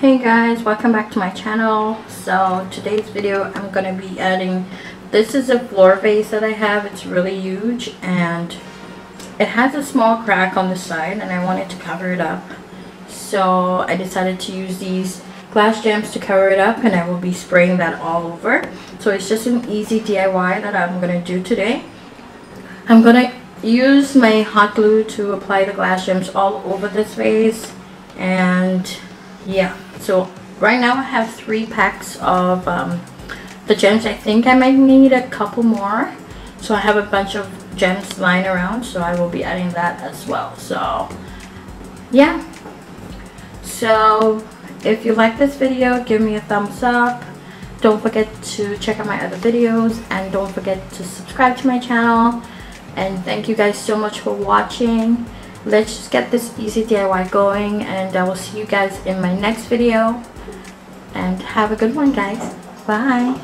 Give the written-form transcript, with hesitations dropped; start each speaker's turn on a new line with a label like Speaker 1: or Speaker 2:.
Speaker 1: Hey guys, welcome back to my channel. So today's video I'm gonna be adding, this is a floor vase that I have. It's really huge and it has a small crack on the side and I wanted to cover it up, so I decided to use these glass gems to cover it up, and I will be spraying that all over. So it's just an easy DIY that I'm gonna do today. I'm gonna use my hot glue to apply the glass gems all over this vase. And yeah, so right now I have 3 packs of the gems. I think I might need a couple more, so I have a bunch of gems lying around, so I will be adding that as well. So yeah, so if you like this video, give me a thumbs up. Don't forget to check out my other videos, and don't forget to subscribe to my channel. And thank you guys so much for watching. Let's just get this easy DIY going, and I will see you guys in my next video. And have a good one, guys. Bye.